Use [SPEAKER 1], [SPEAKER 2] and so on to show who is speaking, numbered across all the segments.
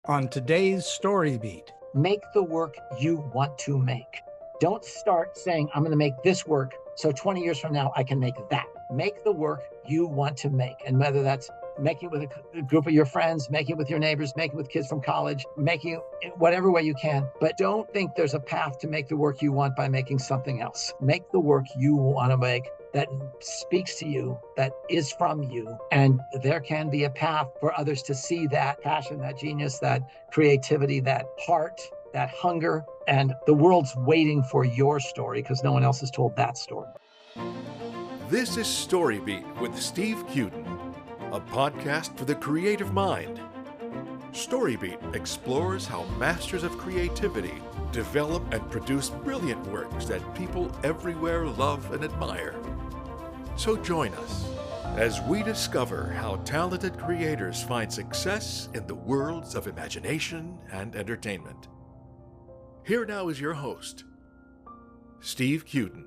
[SPEAKER 1] On today's StoryBeat.
[SPEAKER 2] Make the work you want to make. Don't start saying, I'm going to make this work so 20 years from now I can make that. Make the work you want to make. And whether that's making it with a group of your friends, making it with your neighbors, making it with kids from college, making it whatever way you can. But don't think there's a path to make the work you want by making something else. Make the work you want to make that speaks to you, that is from you. And there can be a path for others to see that passion, that genius, that creativity, that heart, that hunger. And the world's waiting for your story because no one else has told that story.
[SPEAKER 3] This is StoryBeat with Steve Cuden, a podcast for the creative mind. StoryBeat explores how masters of creativity develop and produce brilliant works that people everywhere love and admire. So join us as we discover how talented creators find success in the worlds of imagination and entertainment. Here now is your host, Steve Cuden.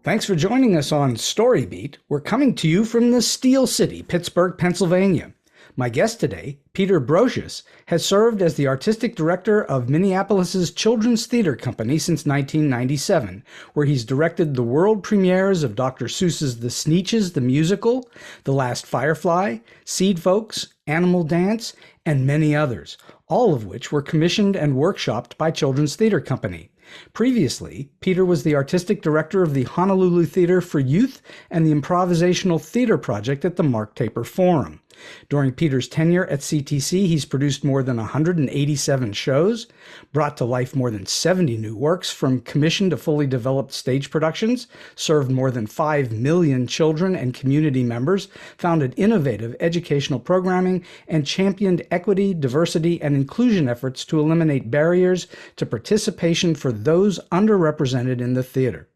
[SPEAKER 1] Thanks for joining us on StoryBeat. We're coming to you from the Steel City, Pittsburgh, Pennsylvania. My guest today, Peter Brosius, has served as the artistic director of Minneapolis's Children's Theatre Company since 1997, where he's directed the world premieres of Dr. Seuss's The Sneetches the Musical, The Last Firefly, Seedfolks, Animal Dance, and many others, all of which were commissioned and workshopped by Children's Theatre Company. Previously, Peter was the artistic director of the Honolulu Theatre for Youth and the Improvisational Theatre Project at the Mark Taper Forum. During Peter's tenure at CTC, he's produced more than 187 shows, brought to life more than 70 new works from commissioned to fully developed stage productions, served more than 5 million children and community members, founded innovative educational programming, and championed equity, diversity, and inclusion efforts to eliminate barriers to participation for those underrepresented in the theater.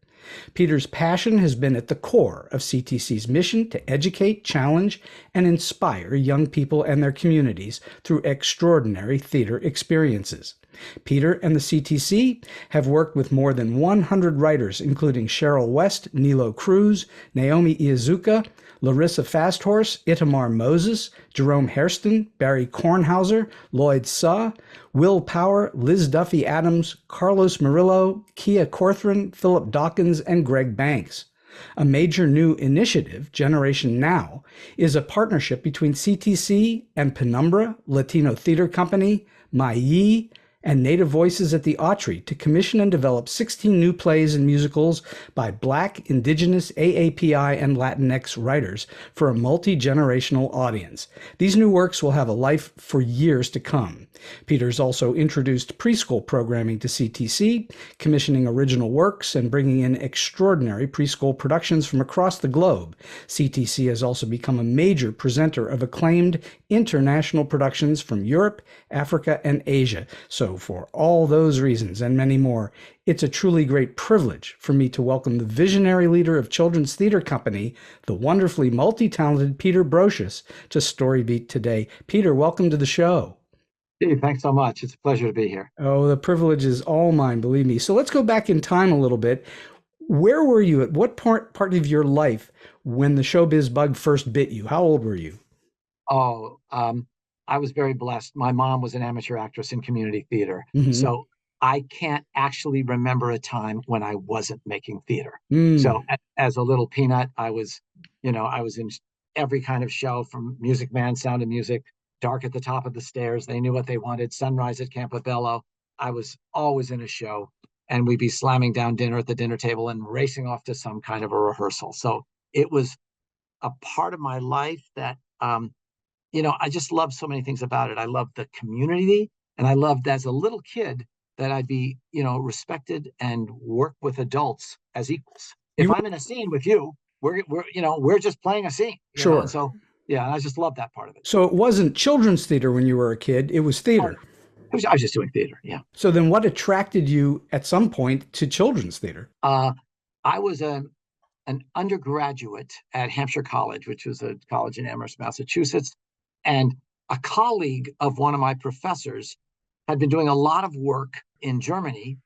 [SPEAKER 1] Peter's passion has been at the core of CTC's mission to educate, challenge, and inspire young people and their communities through extraordinary theater experiences. Peter and the CTC have worked with more than 100 writers, including Cheryl West, Nilo Cruz, Naomi Iizuka, Larissa Fasthorse, Itamar Moses, Jerome Hairston, Barry Kornhauser, Lloyd Suh, Will Power, Liz Duffy Adams, Carlos Murillo, Kia Corthron, Philip Dawkins, and Greg Banks. A major new initiative, Generation Now, is a partnership between CTC and Penumbra, Latino Theater Company, Mayi, and Native Voices at the Autry to commission and develop 16 new plays and musicals by Black, Indigenous, AAPI, and Latinx writers for a multi-generational audience. These new works will have a life for years to come. Peter's also introduced preschool programming to CTC, commissioning original works and bringing in extraordinary preschool productions from across the globe. CTC has also become a major presenter of acclaimed international productions from Europe, Africa, and Asia. So for all those reasons and many more, it's a truly great privilege for me to welcome the visionary leader of Children's Theatre Company, the wonderfully multi-talented Peter Brosius, to StoryBeat today. Peter, welcome to the show.
[SPEAKER 2] Steve, thanks so much. It's a pleasure to be here.
[SPEAKER 1] Oh, the privilege is all mine, believe me. So let's go back in time a little bit. Where were you at what part of your life when the showbiz bug first bit you? How old were you?
[SPEAKER 2] I was very blessed. My mom was an amateur actress in community theater.
[SPEAKER 1] Mm-hmm.
[SPEAKER 2] So I can't actually remember a time when I wasn't making theater.
[SPEAKER 1] Mm.
[SPEAKER 2] So as a little peanut, I was in every kind of show, from Music Man, Sound of Music, Dark at the Top of the Stairs. They Knew What They Wanted, Sunrise at Campobello. I was always in a show, and we'd be slamming down dinner at the dinner table and racing off to some kind of a rehearsal. So it was a part of my life that, I just love so many things about it. I loved the community, and I loved as a little kid that I'd be, respected and work with adults as equals. If I'm in a scene with you, we're just playing a scene.
[SPEAKER 1] Sure.
[SPEAKER 2] So yeah, I just love that part of it.
[SPEAKER 1] So it wasn't children's theater when you were a kid, it was theater.
[SPEAKER 2] I was just doing theater, yeah.
[SPEAKER 1] So then what attracted you at some point to children's theater?
[SPEAKER 2] I was an undergraduate at Hampshire College, which was a college in Amherst, Massachusetts. And a colleague of one of my professors had been doing a lot of work in Germany.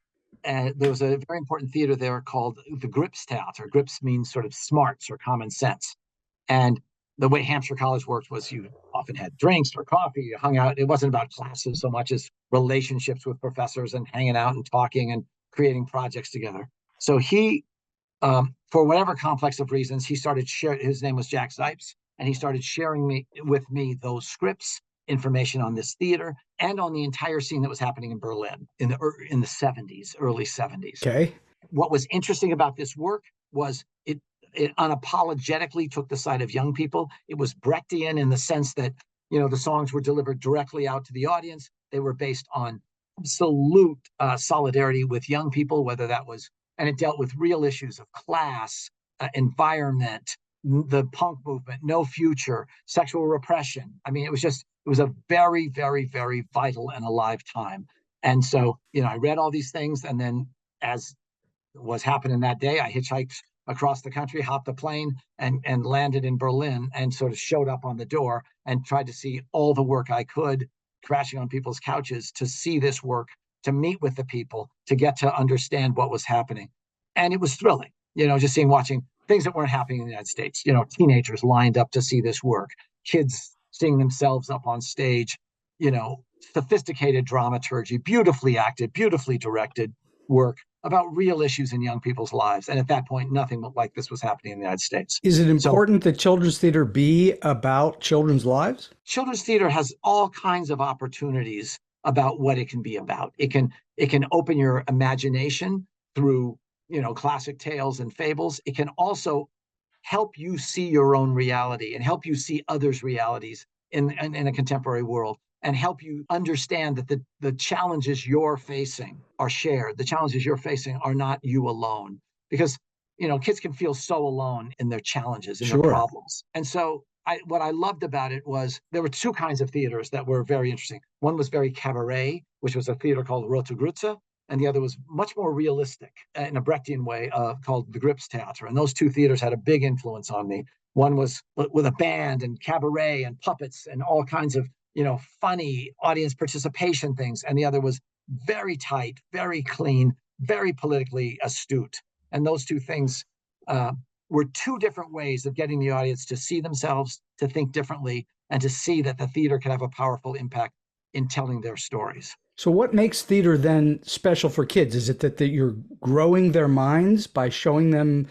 [SPEAKER 2] There was a very important theater there called the Grips Theater. Grips means sort of smarts or common sense. And the way Hampshire College worked was you often had drinks or coffee, you hung out. It wasn't about classes so much as relationships with professors and hanging out and talking and creating projects together. So he, for whatever complex of reasons, he started sharing. His name was Jack Zipes, and he started sharing with me those scripts, information on this theater, and on the entire scene that was happening in Berlin in the 70s, early 70s.
[SPEAKER 1] Okay.
[SPEAKER 2] What was interesting about this work was it unapologetically took the side of young people. It was Brechtian in the sense that, the songs were delivered directly out to the audience. They were based on absolute solidarity with young people, whether that was, and it dealt with real issues of class, environment, the punk movement, no future, sexual repression. I mean, it was a very, very, very vital and alive time. And so, I read all these things, and then as was happening that day, I hitchhiked across the country, hopped a plane, and landed in Berlin, and sort of showed up on the door and tried to see all the work I could, crashing on people's couches to see this work, to meet with the people, to get to understand what was happening. And it was thrilling, just watching things that weren't happening in the United States, teenagers lined up to see this work, kids seeing themselves up on stage, sophisticated dramaturgy, beautifully acted, beautifully directed work about real issues in young people's lives. And at that point, nothing like this was happening in the United States.
[SPEAKER 1] Is it important that children's theater be about children's lives?
[SPEAKER 2] Children's theater has all kinds of opportunities about what it can be about. It can open your imagination through, classic tales and fables. It can also help you see your own reality and help you see others' realities in a contemporary world, and help you understand that the challenges you're facing are shared. The challenges you're facing are not you alone, because, kids can feel so alone in their challenges and their problems. And so what I loved about it was there were two kinds of theaters that were very interesting. One was very cabaret, which was a theater called Rote Grütze, and the other was much more realistic in a Brechtian way called the Grips Theater. And those two theaters had a big influence on me. One was with a band and cabaret and puppets and all kinds of funny audience participation things. And the other was very tight, very clean, very politically astute. And those two things were two different ways of getting the audience to see themselves, to think differently, and to see that the theater can have a powerful impact in telling their stories.
[SPEAKER 1] So what makes theater then special for kids? Is it that you're growing their minds by showing them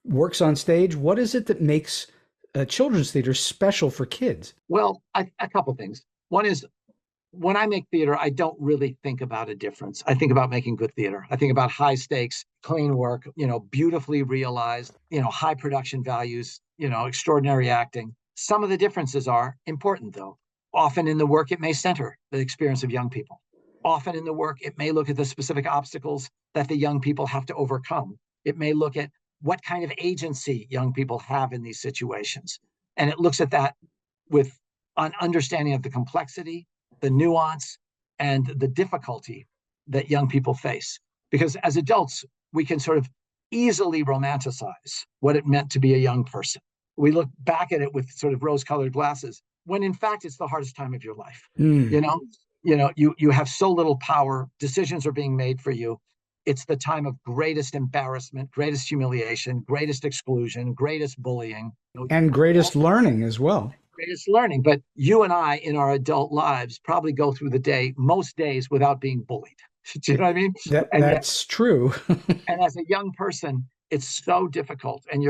[SPEAKER 1] works on stage? What is it that makes children's theater special for kids?
[SPEAKER 2] Well, a couple things. One is, when I make theater, I don't really think about a difference. I think about making good theater. I think about high stakes, clean work, beautifully realized, high production values, extraordinary acting. Some of the differences are important, though. Often in the work, it may center the experience of young people. Often in the work, it may look at the specific obstacles that the young people have to overcome. It may look at what kind of agency young people have in these situations. And it looks at that with an understanding of the complexity, the nuance, and the difficulty that young people face. Because as adults, we can sort of easily romanticize what it meant to be a young person. We look back at it with sort of rose-colored glasses, when in fact it's the hardest time of your life. You have so little power. Decisions are being made for you. It's the time of greatest embarrassment, greatest humiliation, greatest exclusion, greatest bullying.
[SPEAKER 1] And greatest learning as well.
[SPEAKER 2] Greatest learning. But you and I, in our adult lives, probably go through the day, most days, without being bullied. Do you know what I mean?
[SPEAKER 1] That's true.
[SPEAKER 2] And as a young person, it's so difficult. And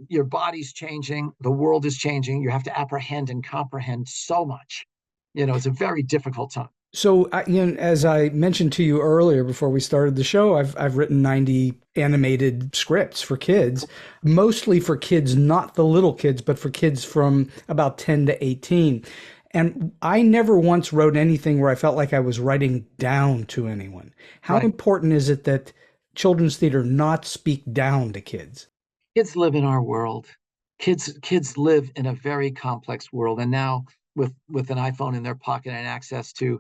[SPEAKER 2] your body's changing. The world is changing. You have to apprehend and comprehend so much. It's a very difficult time.
[SPEAKER 1] So, as I mentioned to you earlier before we started the show, I've written 90 animated scripts for kids, mostly for kids, not the little kids, but for kids from about 10 to 18. And I never once wrote anything where I felt like I was writing down to anyone. How important is it that children's theater not speak down to kids?
[SPEAKER 2] Kids live in our world. Kids live in a very complex world. And now with an iPhone in their pocket and access to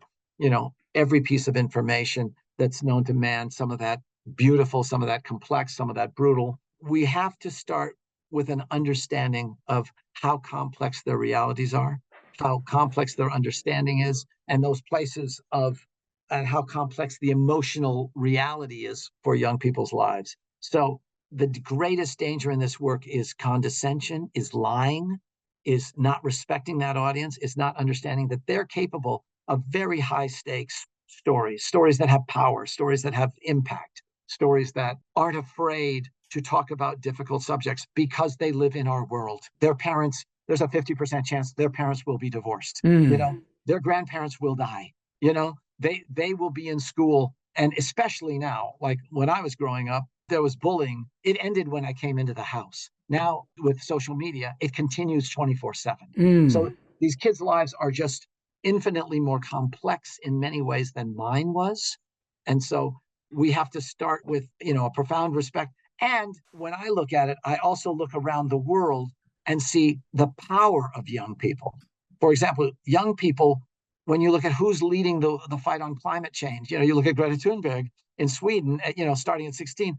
[SPEAKER 2] every piece of information that's known to man, some of that beautiful, some of that complex, some of that brutal. We have to start with an understanding of how complex their realities are, how complex their understanding is, and those places and how complex the emotional reality is for young people's lives. So the greatest danger in this work is condescension, is lying, is not respecting that audience, is not understanding that they're capable of very high stakes stories that have power, stories that have impact, stories that aren't afraid to talk about difficult subjects because they live in our world. Their parents, there's a 50% chance their parents will be divorced. Their grandparents will die. They will be in school. And especially now, like when I was growing up, there was bullying. It ended when I came into the house. Now with social media, it continues 24/7. So these kids' lives are just infinitely more complex in many ways than mine was. And so we have to start with, a profound respect. And when I look at it, I also look around the world and see the power of young people. For example, young people, when you look at who's leading the fight on climate change, you look at Greta Thunberg in Sweden, starting at 16,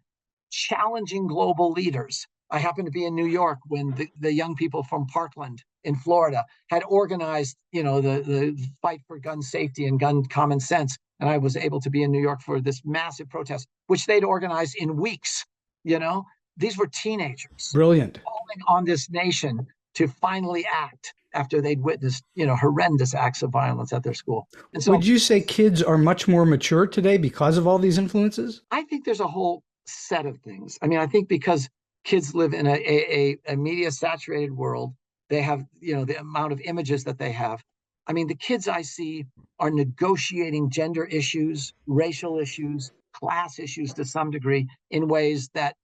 [SPEAKER 2] challenging global leaders. I happened to be in New York when the young people from Parkland in Florida had organized, the fight for gun safety and gun common sense. And I was able to be in New York for this massive protest, which they'd organized in weeks. These were teenagers.
[SPEAKER 1] Brilliant.
[SPEAKER 2] Calling on this nation to finally act after they'd witnessed, horrendous acts of violence at their school. And so,
[SPEAKER 1] would you say kids are much more mature today because of all these influences?
[SPEAKER 2] I think there's a whole set of things. I mean, I think because kids live in a media saturated world, they have, the amount of images that they have. I mean, the kids I see are negotiating gender issues, racial issues, class issues to some degree in ways that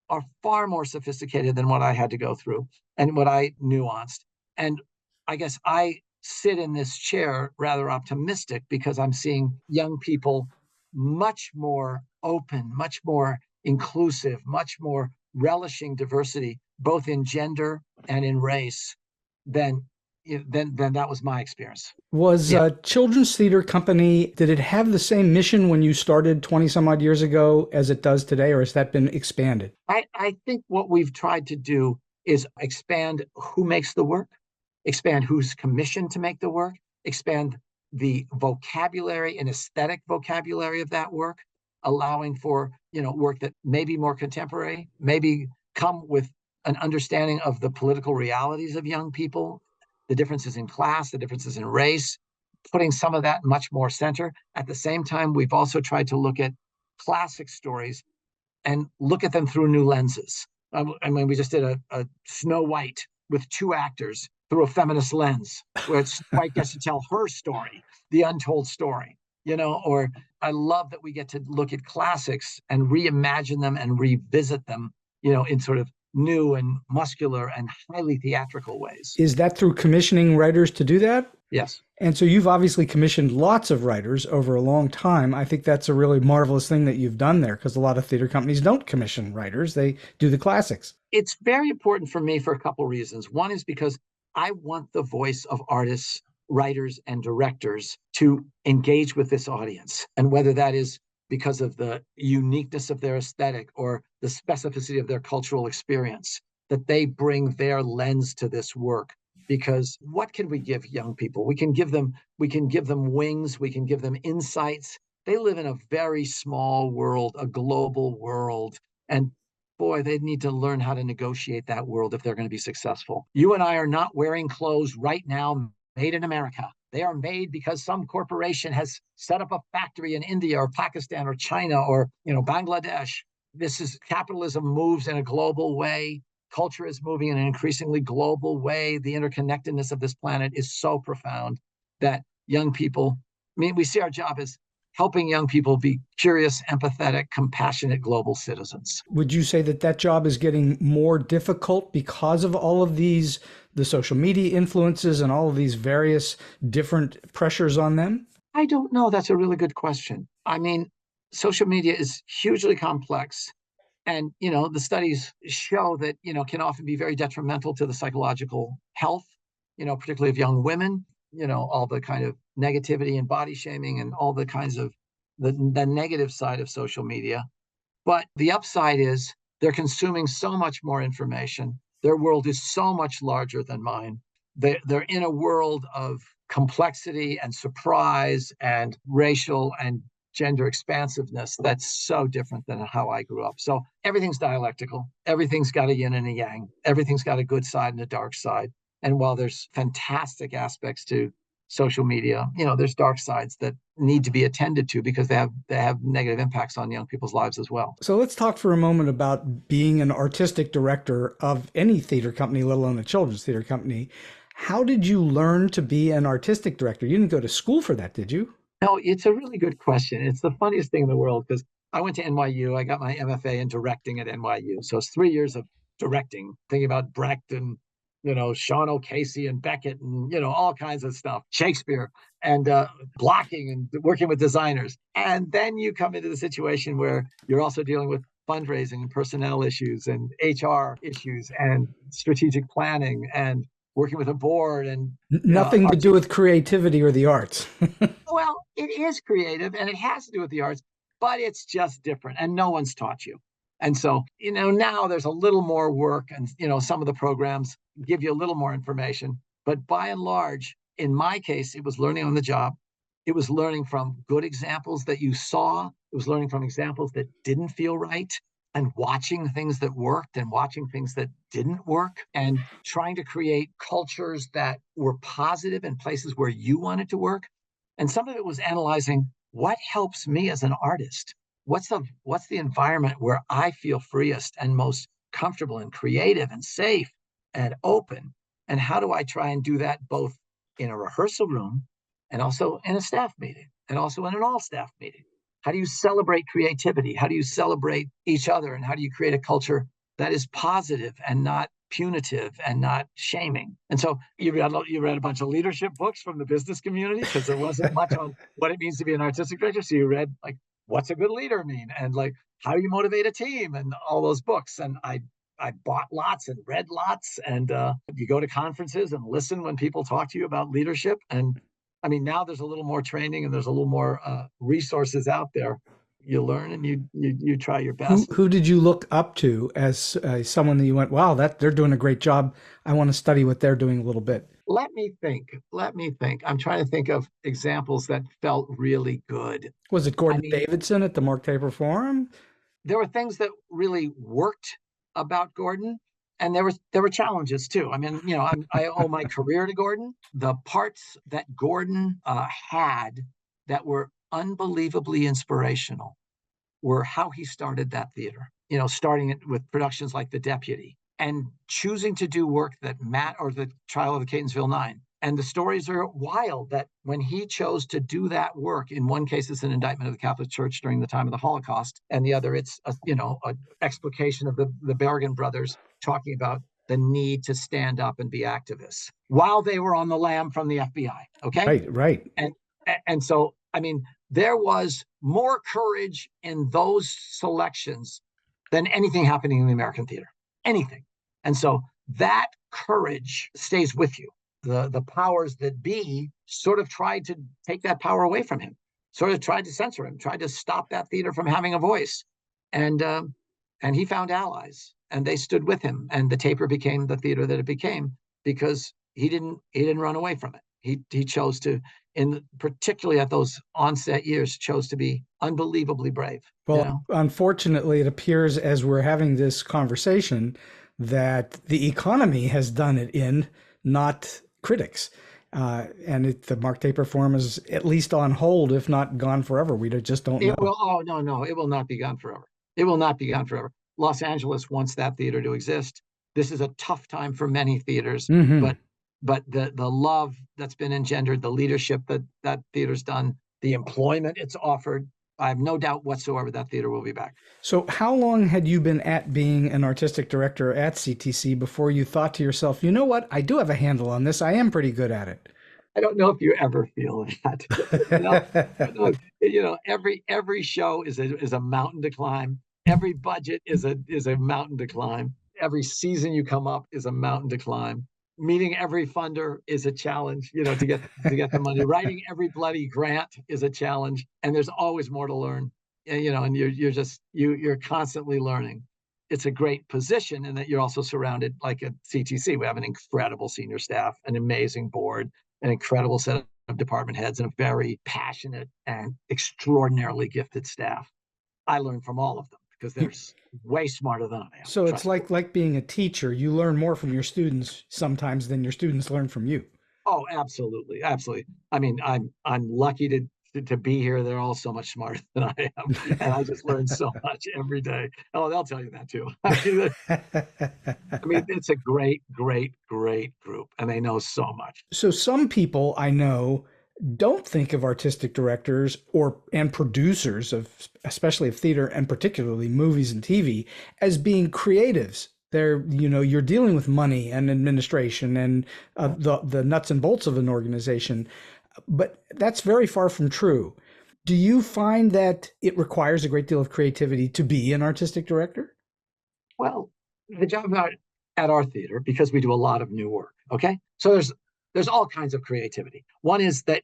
[SPEAKER 2] are far more sophisticated than what I had to go through and what I nuanced. And I guess I sit in this chair rather optimistic because I'm seeing young people much more open, much more inclusive, much more relishing diversity, both in gender and in race, than that was my experience.
[SPEAKER 1] Was Children's Theater Company, did it have the same mission when you started 20 some odd years ago as it does today, or has that been expanded?
[SPEAKER 2] I think what we've tried to do is expand who makes the work, expand who's commissioned to make the work, expand the vocabulary and aesthetic vocabulary of that work, allowing for, work that may be more contemporary, maybe come with an understanding of the political realities of young people, the differences in class, the differences in race, putting some of that much more center. At the same time, we've also tried to look at classic stories and look at them through new lenses. I mean, we just did a Snow White with two actors through a feminist lens, where White gets to tell her story, the untold story, or I love that we get to look at classics and reimagine them and revisit them, in sort of new and muscular and highly theatrical ways.
[SPEAKER 1] Is that through commissioning writers to do that?
[SPEAKER 2] Yes.
[SPEAKER 1] And so you've obviously commissioned lots of writers over a long time. I think that's a really marvelous thing that you've done there, because a lot of theater companies don't commission writers. They do the classics.
[SPEAKER 2] It's very important for me for a couple reasons. One is because I want the voice of artists, writers, and directors to engage with this audience. And whether that is because of the uniqueness of their aesthetic or the specificity of their cultural experience, that they bring their lens to this work. Because what can we give young people? We can give them wings, we can give them insights. They live in a very small world, a global world. And boy, they need to learn how to negotiate that world if they're going to be successful. You and I are not wearing clothes right now made in America. They are made because some corporation has set up a factory in India or Pakistan or China or, Bangladesh. This is capitalism moves in a global way. Culture is moving in an increasingly global way. The interconnectedness of this planet is so profound that young people, we see our job as helping young people be curious, empathetic, compassionate global citizens.
[SPEAKER 1] Would you say that job is getting more difficult because of all of these, the social media influences and all of these various different pressures on them?
[SPEAKER 2] I don't know. That's a really good question. I mean, social media is hugely complex. And, the studies show that, can often be very detrimental to the psychological health, particularly of young women, all the kind of negativity and body shaming and all the kinds of the negative side of social media. But the upside is they're consuming so much more information. Their world is so much larger than mine. They're in a world of complexity and surprise and racial and gender expansiveness that's so different than how I grew up. So everything's dialectical. Everything's got a yin and a yang. Everything's got a good side and a dark side. And while there's fantastic aspects to social media, there's dark sides that need to be attended to because they have negative impacts on young people's lives as well.
[SPEAKER 1] So let's talk for a moment about being an artistic director of any theater company, let alone a children's theater company. How did you learn to be an artistic director? You didn't go to school for that, did you?
[SPEAKER 2] No, it's a really good question. It's the funniest thing in the world because I went to NYU. I got my MFA in directing at NYU. So it's 3 years of directing, thinking about Brecht and, Sean O'Casey and Beckett and, all kinds of stuff, Shakespeare and blocking and working with designers. And then you come into the situation where you're also dealing with fundraising and personnel issues and HR issues and strategic planning and working with a board and
[SPEAKER 1] nothing to do with creativity or the arts.
[SPEAKER 2] Well, it is creative and it has to do with the arts, but it's just different and no one's taught you. And so, now there's a little more work and, some of the programs give you a little more information. But by and large, in my case, it was learning on the job. It was learning from good examples that you saw. It was learning from examples that didn't feel right and watching things that worked and watching things that didn't work and trying to create cultures that were positive in places where you wanted to work. And some of it was analyzing what helps me as an artist. What's the environment where I feel freest and most comfortable and creative and safe and open? And how do I try and do that both in a rehearsal room and also in a staff meeting and also in an all-staff meeting? How do you celebrate creativity? How do you celebrate each other? And how do you create a culture that is positive and not punitive and not shaming? And so you read a bunch of leadership books from the business community because there wasn't much on what it means to be an artistic director. So you read what's a good leader mean? And how do you motivate a team and all those books. And I bought lots and read lots. And you go to conferences and listen when people talk to you about leadership. And I mean, now there's a little more training and there's a little more resources out there. You learn and you try your best.
[SPEAKER 1] Who did you look up to as someone that you went, wow, they're doing a great job. I want to study what they're doing a little bit.
[SPEAKER 2] Let me think. I'm trying to think of examples that felt really good.
[SPEAKER 1] Was it Gordon Davidson at the Mark Taper Forum?
[SPEAKER 2] There were things that really worked about Gordon. And there were challenges too. I mean, I owe my career to Gordon. The parts that Gordon had that were unbelievably inspirational were how he started that theater. Starting it with productions like The Deputy and choosing to do work that or The Trial of the Catonsville Nine. And the stories are wild that when he chose to do that work, in one case, it's an indictment of the Catholic Church during the time of the Holocaust. And the other, it's an explication of the Bergen brothers talking about the need to stand up and be activists while they were on the lam from the FBI. Okay.
[SPEAKER 1] Right.
[SPEAKER 2] And so, I mean, there was more courage in those selections than anything happening in the American theater, anything. And so that courage stays with you. The powers that be sort of tried to take that power away from him, sort of tried to censor him, tried to stop that theater from having a voice. And he found allies and they stood with him. And the Taper became the theater that it became because he didn't run away from it. He chose to, particularly at those onset years, chose to be unbelievably brave.
[SPEAKER 1] Well, unfortunately, it appears as we're having this conversation that the economy has done it in, not critics. And the Mark Taper Forum is at least on hold, if not gone forever. We just don't know.
[SPEAKER 2] No, it will not be gone forever. It will not be gone forever. Los Angeles wants that theater to exist. This is a tough time for many theaters, but the love that's been engendered, the leadership that theater's done, the employment it's offered, I have no doubt whatsoever that theater will be back.
[SPEAKER 1] So how long had you been at being an artistic director at CTC before you thought to yourself, you know what, I do have a handle on this. I am pretty good at it.
[SPEAKER 2] I don't know if you ever feel that. Every show is a mountain to climb. Every budget is a mountain to climb. Every season you come up is a mountain to climb. Meeting every funder is a challenge, to get the money. Writing every bloody grant is a challenge, and there's always more to learn. And you're constantly learning. It's a great position in that you're also surrounded, like at CTC, we have an incredible senior staff, an amazing board, an incredible set of department heads, and a very passionate and extraordinarily gifted staff. I learn from all of them because they're way smarter than I am.
[SPEAKER 1] So it's like being a teacher. You learn more from your students sometimes than your students learn from you.
[SPEAKER 2] Oh, absolutely. Absolutely. I mean, I'm lucky to be here. They're all so much smarter than I am. And I just learn so much every day. Oh, they'll tell you that too. I mean, it's a great, great, great group, and they know so much.
[SPEAKER 1] So some people I know don't think of artistic directors and producers of especially of theater and particularly movies and TV as being creatives. They're, you're dealing with money and administration and the nuts and bolts of an organization, but that's very far from true. Do you find that it requires a great deal of creativity to be an artistic director?
[SPEAKER 2] Well, the job at our theater, because we do a lot of new work, okay? So there's all kinds of creativity. One is that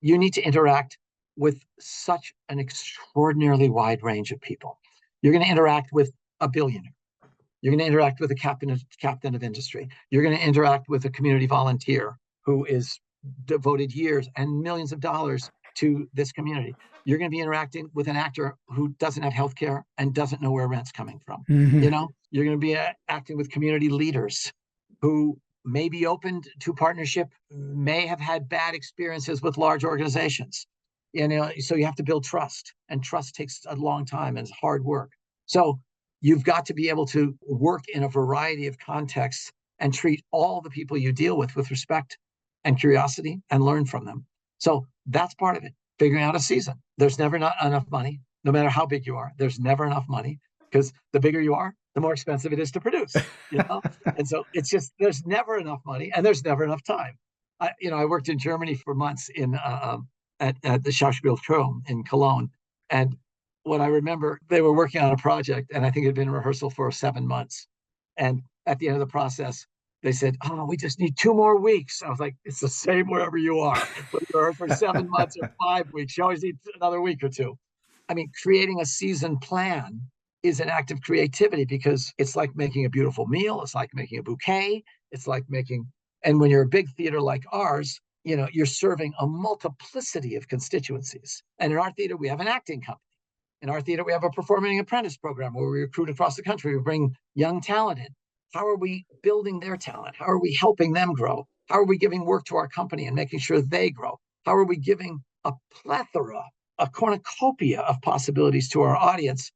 [SPEAKER 2] you need to interact with such an extraordinarily wide range of people. You're going to interact with a billionaire. You're going to interact with a captain of industry. You're going to interact with a community volunteer who is devoted years and millions of dollars to this community. You're going to be interacting with an actor who doesn't have health care and doesn't know where rent's coming from.
[SPEAKER 1] Mm-hmm.
[SPEAKER 2] You're going to be acting with community leaders who may be open to partnership, may have had bad experiences with large organizations. So you have to build trust, and trust takes a long time and it's hard work. So you've got to be able to work in a variety of contexts and treat all the people you deal with respect and curiosity and learn from them. So that's part of it. Figuring out a season. There's never not enough money, no matter how big you are. There's never enough money, because the bigger you are, the more expensive it is to produce. And so it's just, there's never enough money and there's never enough time. I worked in Germany for months at the Schauspielturm in Cologne, and what I remember, they were working on a project, and I think it had been in rehearsal for 7 months. And at the end of the process, they said, "Oh, we just need 2 more weeks." I was like, "It's the same wherever you are. Whether you're for 7 months or 5 weeks, you always need another week or 2. I mean, creating a season plan is an act of creativity, because it's like making a beautiful meal. It's like making a bouquet. It's like and when you're a big theater like ours, you're serving a multiplicity of constituencies. And in our theater, we have an acting company. In our theater, we have a performing apprentice program where we recruit across the country. We bring young talent in. How are we building their talent? How are we helping them grow? How are we giving work to our company and making sure they grow? How are we giving a cornucopia of possibilities to our audience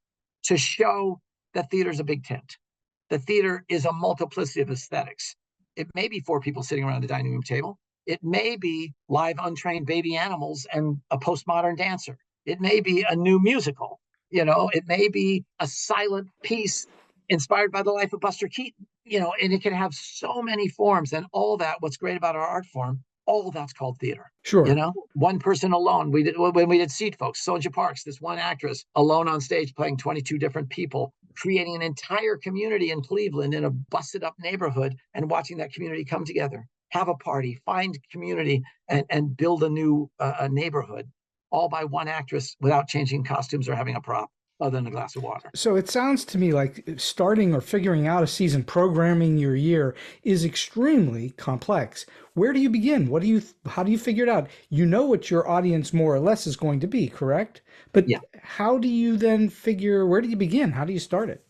[SPEAKER 2] to show that theater is a big tent? The theater is a multiplicity of aesthetics. It may be 4 people sitting around a dining room table. It may be live untrained baby animals and a postmodern dancer. It may be a new musical. It may be a silent piece inspired by the life of Buster Keaton. And it can have so many forms, and all that. What's great about our art form, all that's called theater.
[SPEAKER 1] Sure.
[SPEAKER 2] One person alone. When we did Seedfolks, Sonja Parks, this one actress alone on stage playing 22 different people, creating an entire community in Cleveland in a busted up neighborhood, and watching that community come together, have a party, find community, and build a new neighborhood, all by one actress without changing costumes or having a prop other than a glass of water.
[SPEAKER 1] So it sounds to me like starting or figuring out a season, programming your year, is extremely complex. Where do you begin? How do you figure it out? You know what your audience more or less is going to be, correct? But yeah. How do you then where do you begin? How do you start it?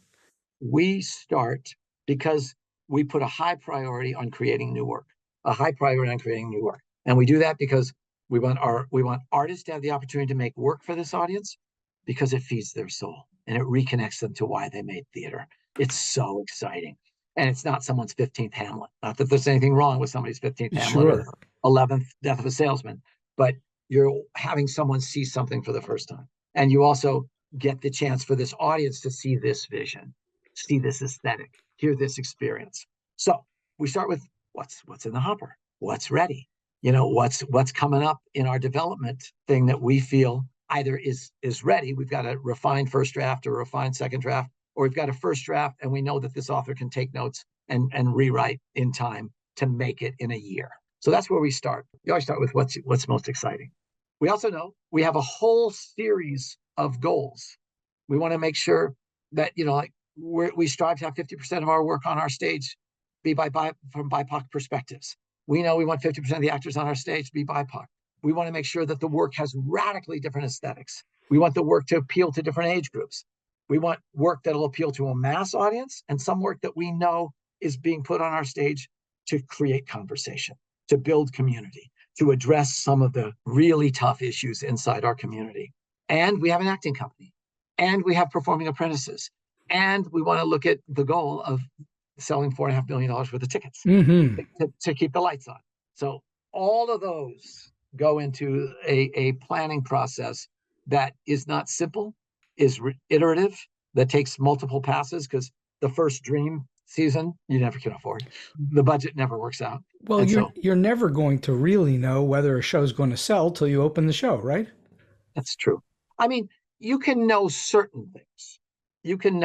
[SPEAKER 2] We start because we put a high priority on creating new work, And we do that because we want artists to have the opportunity to make work for this audience, because it feeds their soul and it reconnects them to why they made theater. It's so exciting. And it's not someone's 15th Hamlet. Not that there's anything wrong with somebody's 15th Hamlet or 11th Death of a Salesman, but you're having someone see something for the first time. And you also get the chance for this audience to see this vision, see this aesthetic, hear this experience. So we start with what's in the hopper, what's ready, what's coming up in our development thing that we feel either is ready. We've got a refined first draft or a refined second draft, or we've got a first draft and we know that this author can take notes and rewrite in time to make it in a year. So that's where we start. We always start with what's most exciting. We also know we have a whole series of goals. We want to make sure that, we strive to have 50% of our work on our stage be from BIPOC perspectives. We know we want 50% of the actors on our stage to be BIPOC. We want to make sure that the work has radically different aesthetics. We want the work to appeal to different age groups. We want work that'll appeal to a mass audience, and some work that we know is being put on our stage to create conversation, to build community, to address some of the really tough issues inside our community. And we have an acting company, and we have performing apprentices, and we want to look at the goal of selling $4.5 million worth of tickets to keep the lights on. So all of those go into a planning process that is not simple, is iterative, that takes multiple passes, because the first dream season you never can afford. The budget never works out.
[SPEAKER 1] Well, you're never going to really know whether a show's going to sell till you open the show, right?
[SPEAKER 2] That's true. I mean, you can know certain things. You can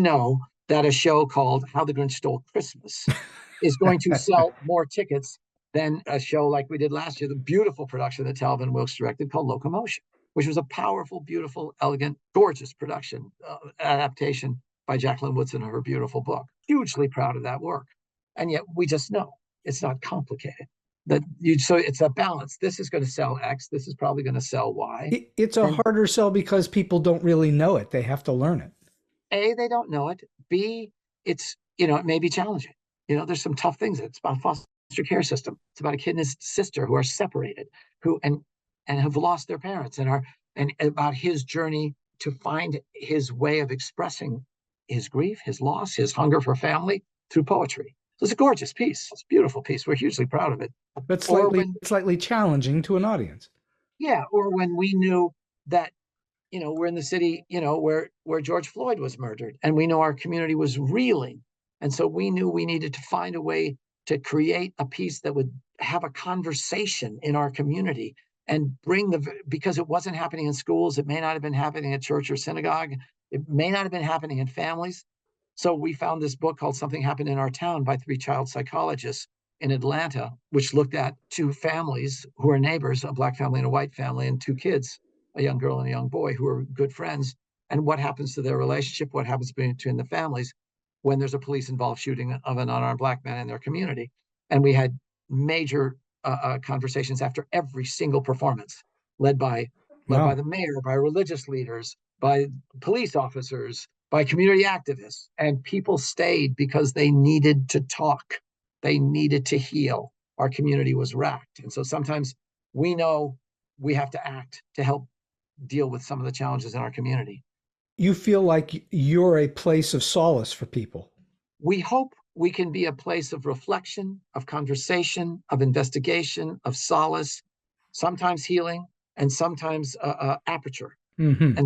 [SPEAKER 2] know that a show called How the Grinch Stole Christmas is going to sell more tickets than a show like we did last year, the beautiful production that Talvin Wilkes directed called Locomotion, which was a powerful, beautiful, elegant, gorgeous production, adaptation by Jacqueline Woodson of her beautiful book. Hugely proud of that work. And yet we just know it's not complicated. So it's a balance. This is going to sell X. This is probably going to sell Y.
[SPEAKER 1] It's a harder sell because people don't really know it. They have to learn it.
[SPEAKER 2] A, they don't know it. B, it's, it may be challenging. There's some tough things. It's about foster care system. It's about a kid and his sister who are separated, and have lost their parents, and about his journey to find his way of expressing his grief, his loss, his hunger for family through poetry. So it's a gorgeous piece. It's a beautiful piece. We're hugely proud of it.
[SPEAKER 1] But slightly challenging to an audience.
[SPEAKER 2] Yeah. Or when we knew that, we're in the city, where George Floyd was murdered, and we know our community was reeling. And so we knew we needed to find a way to create a piece that would have a conversation in our community and because it wasn't happening in schools. It may not have been happening at church or synagogue. It may not have been happening in families. So we found this book called Something Happened in Our Town by 3 child psychologists in Atlanta, which looked at 2 families who are neighbors, a Black family and a white family, and 2 kids, a young girl and a young boy, who are good friends, and what happens to their relationship, what happens between the families when there's a police-involved shooting of an unarmed Black man in their community. And we had major conversations after every single performance, led by the mayor, by religious leaders, by police officers, by community activists. And people stayed because they needed to talk. They needed to heal. Our community was racked. And so sometimes we know we have to act to help deal with some of the challenges in our community.
[SPEAKER 1] You feel like you're a place of solace for people.
[SPEAKER 2] We hope we can be a place of reflection, of conversation, of investigation, of solace, sometimes healing, and sometimes aperture.
[SPEAKER 1] Mm-hmm.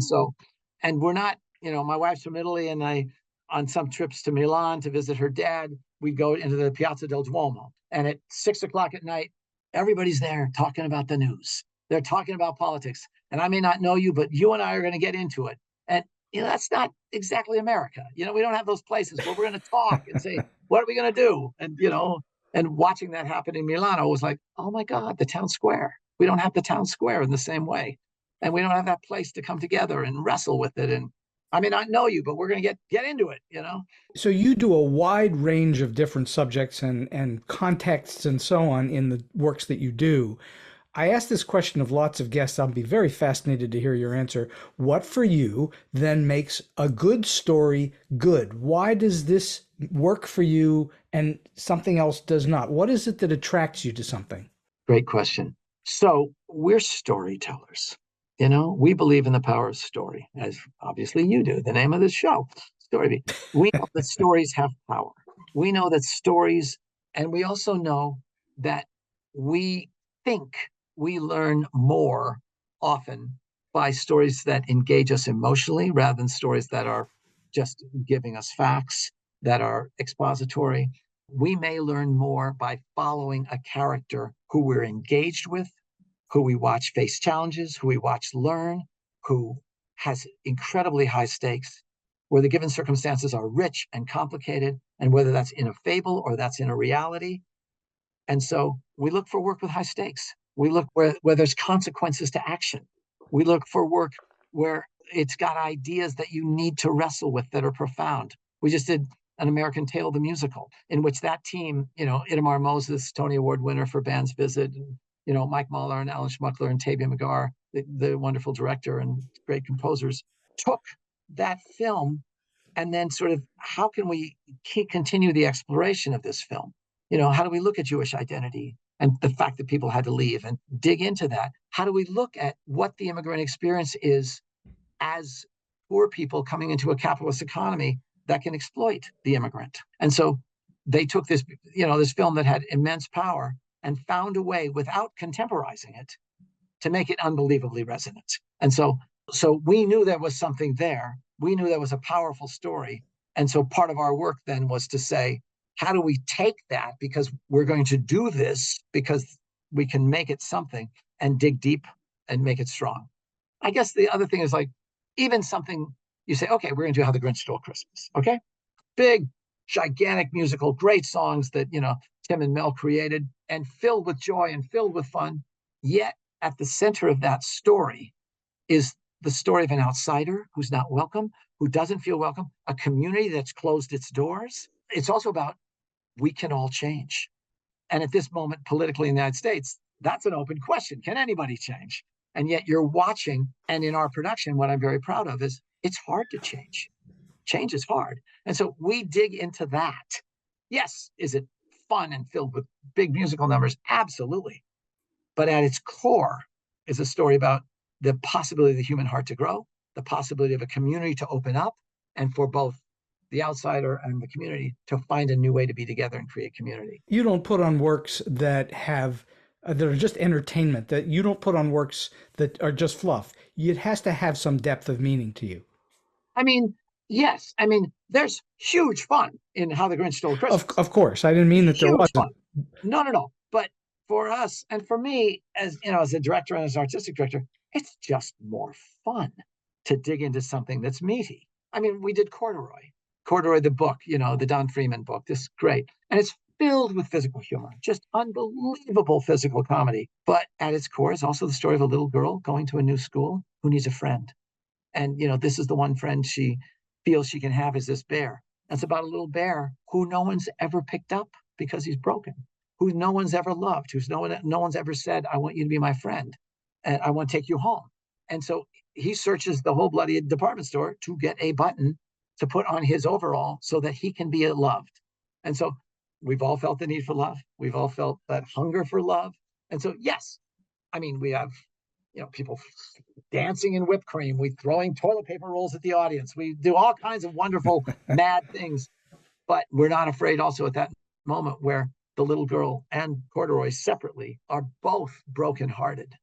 [SPEAKER 2] And we're not, my wife's from Italy, and on some trips to Milan to visit her dad, we go into the Piazza del Duomo. And at 6:00 at night, everybody's there talking about the news. They're talking about politics. And I may not know you, but you and I are going to get into it. And, that's not exactly America. We don't have those places where we're going to talk and say, what are we going to do? And, and watching that happen in Milano was like, oh my God, the town square. We don't have the town square in the same way. And we don't have that place to come together and wrestle with it. And I may not know you, but we're going to get into it,
[SPEAKER 1] So you do a wide range of different subjects and contexts and so on in the works that you do. I asked this question of lots of guests. I'll be very fascinated to hear your answer. What for you then makes a good story good? Why does this work for you and something else does not? What is it that attracts you to something?
[SPEAKER 2] Great question. So we're storytellers. We believe in the power of story, as obviously you do. The name of this show, StoryBeat. We know that stories have power. We know that stories, and we also know that we think we learn more often by stories that engage us emotionally rather than stories that are just giving us facts, that are expository. We may learn more by following a character who we're engaged with, who we watch face challenges, who we watch learn, who has incredibly high stakes, where the given circumstances are rich and complicated, and whether that's in a fable or that's in a reality. And so we look for work with high stakes. We look where there's consequences to action. We look for work where it's got ideas that you need to wrestle with that are profound. We just did An American Tale, the musical, in which that team, Itamar Moses, Tony Award winner for Band's Visit, and, Mike Mahler and Alan Schmuckler and Tabia McGar, the wonderful director and great composers, took that film and then sort of how can we continue the exploration of this film? How do we look at Jewish identity and the fact that people had to leave and dig into that? How do we look at what the immigrant experience is as poor people coming into a capitalist economy that can exploit the immigrant? And so they took this, this film that had immense power and found a way without contemporizing it to make it unbelievably resonant. And so we knew there was something there. We knew there was a powerful story. And so part of our work then was to say, how do we take that, because we're going to do this because we can make it something, and dig deep and make it strong. I guess the other thing is, like, even something you say, okay, we're going to do How the Grinch Stole Christmas. Okay. Big, gigantic musical, great songs that, Tim and Mel created, and filled with joy and filled with fun. Yet at the center of that story is the story of an outsider who's not welcome, who doesn't feel welcome, a community that's closed its doors. It's also about, we can all change. And at this moment, politically in the United States, that's an open question. Can anybody change? And yet you're watching, and in our production, what I'm very proud of is it's hard to change. Change is hard. And so we dig into that. Yes, is it fun and filled with big musical numbers? Absolutely. But at its core is a story about the possibility of the human heart to grow, the possibility of a community to open up, and for both the outsider and the community to find a new way to be together and create community.
[SPEAKER 1] You don't put on works that have that are just entertainment, that you don't put on works that are just fluff. It has to have some depth of meaning to you.
[SPEAKER 2] I mean, yes. I mean, there's huge fun in How the Grinch Stole Christmas.
[SPEAKER 1] Of course. I didn't mean that there wasn't.
[SPEAKER 2] Fun. No. But for us, and for me, as as a director and as an artistic director, it's just more fun to dig into something that's meaty. I mean, we did Corduroy, the book, the Don Freeman book. This is great. And it's filled with physical humor, just unbelievable physical comedy. But at its core is also the story of a little girl going to a new school who needs a friend. And, this is the one friend she feels she can have, is this bear. And it's about a little bear who no one's ever picked up because he's broken, who no one's ever loved, who's no one's ever said, I want you to be my friend and I want to take you home. And so he searches the whole bloody department store to get a button to put on his overall so that he can be loved. And so we've all felt the need for love. We've all felt that hunger for love. And so, yes, I mean, we have, people dancing in whipped cream. We throwing toilet paper rolls at the audience. We do all kinds of wonderful, mad things. But we're not afraid also at that moment where the little girl and Corduroy separately are both brokenhearted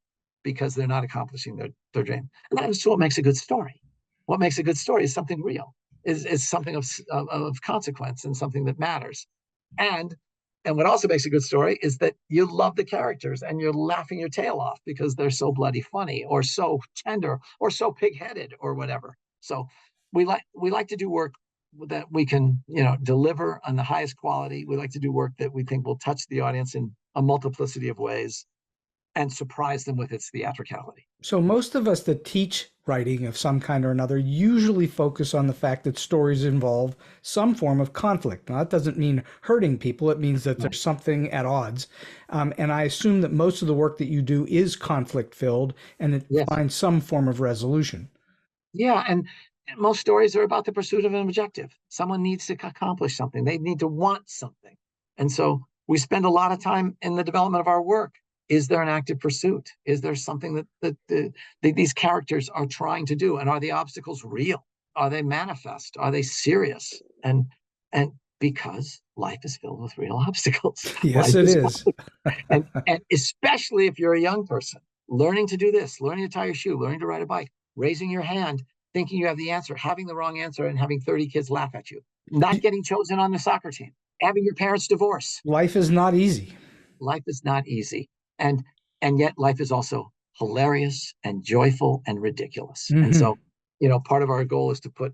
[SPEAKER 2] because they're not accomplishing their dream. And that is what makes a good story. What makes a good story is something real, is something of consequence and something that matters. And what also makes a good story is that you love the characters and you're laughing your tail off because they're so bloody funny or so tender or so pig-headed or whatever. So we like to do work that we can, deliver on the highest quality. We like to do work that we think will touch the audience in a multiplicity of ways and surprise them with its theatricality.
[SPEAKER 1] So most of us that teach writing of some kind or another usually focus on the fact that stories involve some form of conflict. Now, that doesn't mean hurting people. It means that there's something at odds. And I assume that most of the work that you do is conflict-filled and it finds some form of resolution.
[SPEAKER 2] Yeah, and most stories are about the pursuit of an objective. Someone needs to accomplish something. They need to want something. And so we spend a lot of time in the development of our work. Is there an active pursuit? Is there something that these characters are trying to do? And are the obstacles real? Are they manifest? Are they serious? And because life is filled with real obstacles.
[SPEAKER 1] Yes, it is.
[SPEAKER 2] and especially if you're a young person, learning to do this, learning to tie your shoe, learning to ride a bike, raising your hand, thinking you have the answer, having the wrong answer, and having 30 kids laugh at you, not getting chosen on the soccer team, having your parents divorce.
[SPEAKER 1] Life is not easy.
[SPEAKER 2] Life is not easy. And yet life is also hilarious and joyful and ridiculous. Mm-hmm. And so, part of our goal is to put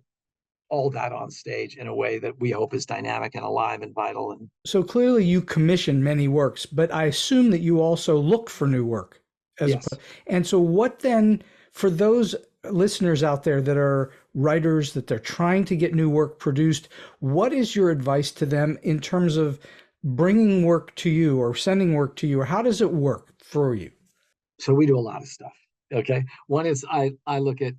[SPEAKER 2] all that on stage in a way that we hope is dynamic and alive and vital. And
[SPEAKER 1] so clearly you commission many works, but I assume that you also look for new work.
[SPEAKER 2] Yes.
[SPEAKER 1] And so what then, for those listeners out there that are writers, that they're trying to get new work produced, what is your advice to them in terms of bringing work to you or sending work to you, or how does it work for you?
[SPEAKER 2] So we do a lot of stuff. Okay. One is I look at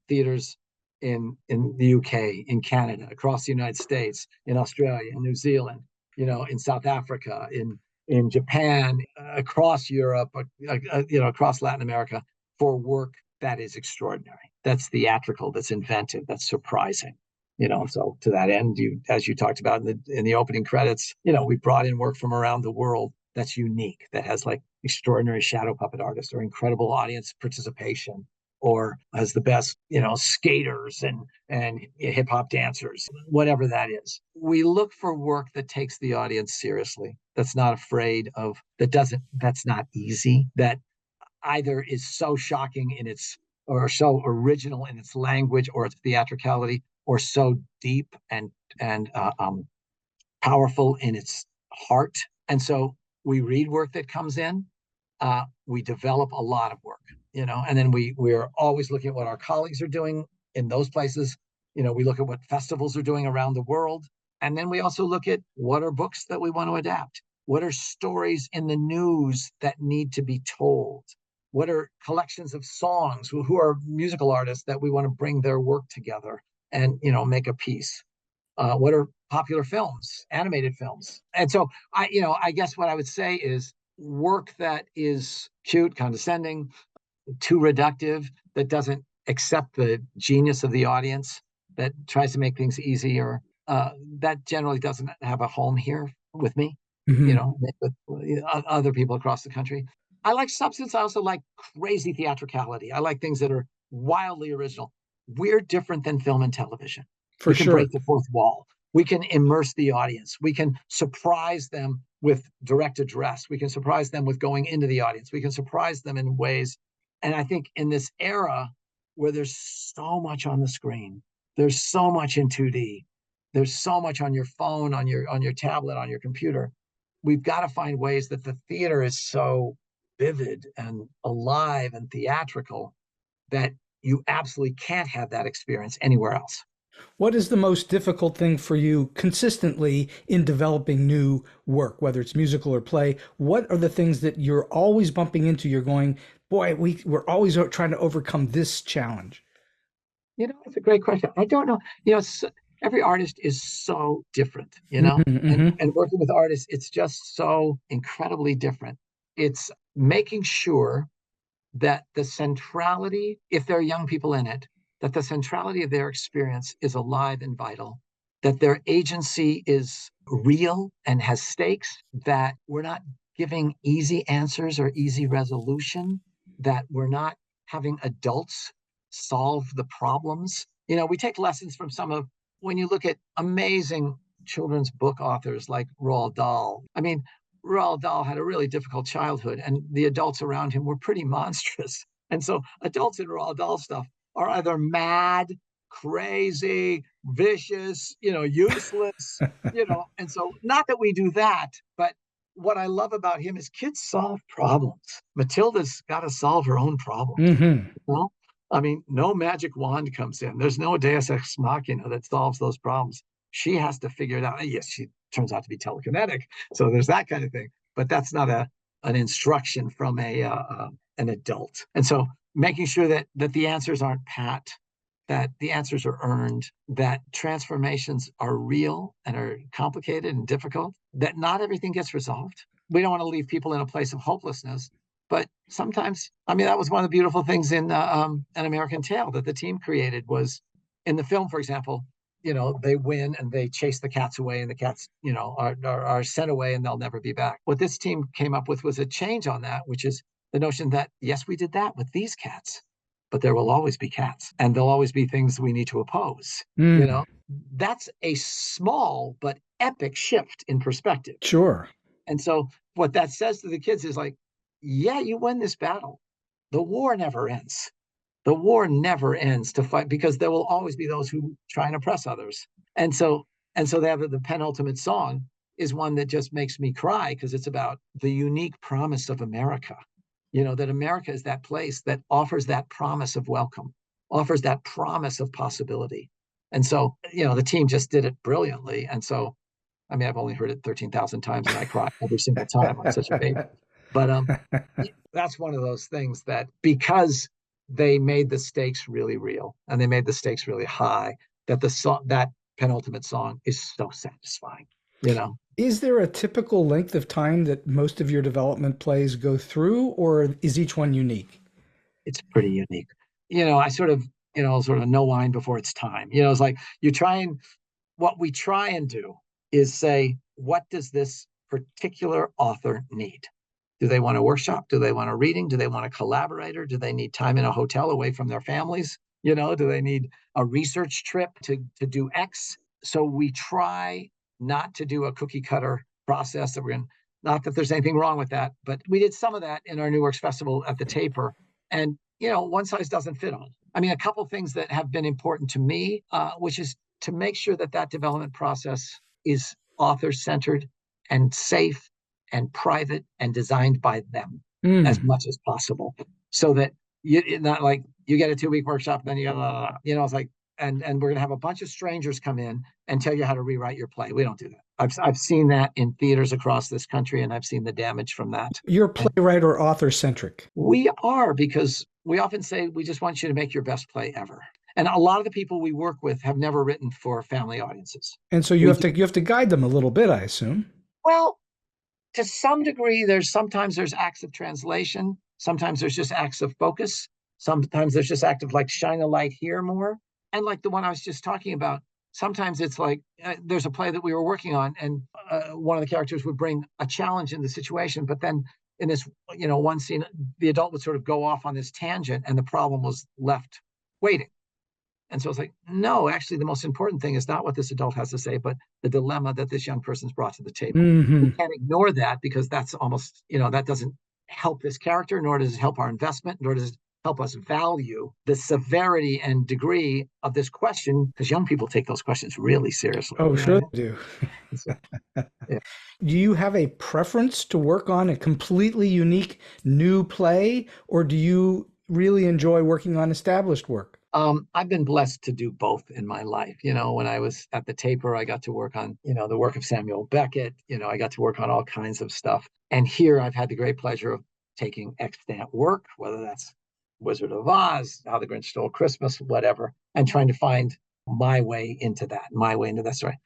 [SPEAKER 2] theaters in the UK, in Canada, across the United States, in Australia, in New Zealand, in South Africa, in Japan, across Europe, across Latin America, for work that is extraordinary, that's theatrical, that's inventive, that's surprising. So to that end, as you talked about in the opening credits, we brought in work from around the world that's unique, that has like extraordinary shadow puppet artists or incredible audience participation, or has the best, skaters and hip hop dancers, whatever that is. We look for work that takes the audience seriously, that's not afraid of, that's not easy, that either is so shocking in its, or so original in its language or its theatricality, or so deep and powerful in its heart. And so we read work that comes in, we develop a lot of work, and then we're always looking at what our colleagues are doing in those places. We look at what festivals are doing around the world. And then we also look at what are books that we want to adapt. What are stories in the news that need to be told? What are collections of songs? Who are musical artists that we want to bring their work together and, make a piece? What are popular films, animated films? And so I guess what I would say is work that is cute, condescending, too reductive, that doesn't accept the genius of the audience, that tries to make things easier, that generally doesn't have a home here with me, with other people across the country. I like substance. I also like crazy theatricality. I like things that are wildly original. We're different than film and television.
[SPEAKER 1] For
[SPEAKER 2] We can
[SPEAKER 1] sure.
[SPEAKER 2] break the fourth wall. We can immerse the audience. We can surprise them with direct address. We can surprise them with going into the audience. We can surprise them in ways. And I think in this era where there's so much on the screen, there's so much in 2D, there's so much on your phone, on your tablet, on your computer, we've got to find ways that the theater is so vivid and alive and theatrical that you absolutely can't have that experience anywhere else.
[SPEAKER 1] What is the most difficult thing for you consistently in developing new work, whether it's musical or play? What are the things that you're always bumping into? You're going, boy, we're always trying to overcome this challenge.
[SPEAKER 2] It's a great question. I don't know. Every artist is so different,
[SPEAKER 1] Mm-hmm.
[SPEAKER 2] and working with artists, it's just so incredibly different. It's making sure that the centrality, if there are young people in it, that the centrality of their experience is alive and vital, that their agency is real and has stakes, that we're not giving easy answers or easy resolution, that we're not having adults solve the problems. We take lessons from when you look at amazing children's book authors like Roald Dahl. I mean, Roald Dahl had a really difficult childhood, and the adults around him were pretty monstrous. And so adults in Roald Dahl stuff are either mad, crazy, vicious, useless, and so not that we do that, but what I love about him is kids solve problems. Matilda's got to solve her own problems.
[SPEAKER 1] Mm-hmm.
[SPEAKER 2] I mean, no magic wand comes in. There's no Deus Ex Machina that solves those problems. She has to figure it out. Yes, she turns out to be telekinetic, so there's that kind of thing. But that's not an instruction from an adult. And so, making sure that the answers aren't pat, that the answers are earned, that transformations are real and are complicated and difficult, that not everything gets resolved. We don't want to leave people in a place of hopelessness. But sometimes, that was one of the beautiful things in An American Tail that the team created, was in the film, for example, they win and they chase the cats away, and the cats, are sent away and they'll never be back. What this team came up with was a change on that, which is the notion that, yes, we did that with these cats, but there will always be cats, and there'll always be things we need to oppose. That's a small but epic shift in perspective.
[SPEAKER 1] Sure.
[SPEAKER 2] And so what that says to the kids is like, yeah, you win this battle. The war never ends. The war never ends to fight, because there will always be those who try and oppress others. And so they have the penultimate song is one that just makes me cry, because it's about the unique promise of America. That America is that place that offers that promise of welcome, offers that promise of possibility. And so, the team just did it brilliantly. And so, I've only heard it 13,000 times and I cry every single time. I'm such a baby. But that's one of those things that, because they made the stakes really real, and they made the stakes really high, that the song, that penultimate song, is so satisfying, you know.
[SPEAKER 1] Is there a typical length of time that most of your development plays go through, or is each one unique?
[SPEAKER 2] It's pretty unique. I sort of, sort of no wine before it's time. It's like what we try and do is say, what does this particular author need? Do they want a workshop? Do they want a reading? Do they want a collaborator? Do they need time in a hotel away from their families? Do they need a research trip to do X? So we try not to do a cookie cutter process that we're in. Not that there's anything wrong with that, but we did some of that in our New Works Festival at the Taper. And, one size doesn't fit all. I mean, a couple of things that have been important to me, which is to make sure that development process is author-centered and safe and private and designed by them as much as possible, so that it's not like you get a 2-week workshop, and then you go, it's like, and we're going to have a bunch of strangers come in and tell you how to rewrite your play. We don't do that. I've seen that in theaters across this country, and I've seen the damage from that.
[SPEAKER 1] You're playwright or author centric.
[SPEAKER 2] We are, because we often say we just want you to make your best play ever. And a lot of the people we work with have never written for family audiences.
[SPEAKER 1] And so you have to guide them a little bit, I assume.
[SPEAKER 2] Well, to some degree, sometimes there's acts of translation. Sometimes there's just acts of focus. Sometimes there's just act of like, shine a light here more. And like the one I was just talking about, sometimes it's like, there's a play that we were working on, and one of the characters would bring a challenge in the situation. But then in this, one scene, the adult would sort of go off on this tangent, and the problem was left waiting. And so it's like, no, actually, the most important thing is not what this adult has to say, but the dilemma that this young person's brought to the table. We can't ignore that, because that's almost, that doesn't help this character, nor does it help our investment, nor does it help us value the severity and degree of this question, because young people take those questions really seriously.
[SPEAKER 1] Oh, sure they do.
[SPEAKER 2] Yeah.
[SPEAKER 1] Do you have a preference to work on a completely unique new play, or do you really enjoy working on established work?
[SPEAKER 2] I've been blessed to do both in my life. When I was at the Taper, I got to work on, the work of Samuel Beckett. I got to work on all kinds of stuff. And here I've had the great pleasure of taking extant work, whether that's Wizard of Oz, How the Grinch Stole Christmas, whatever, and trying to find my way into that story.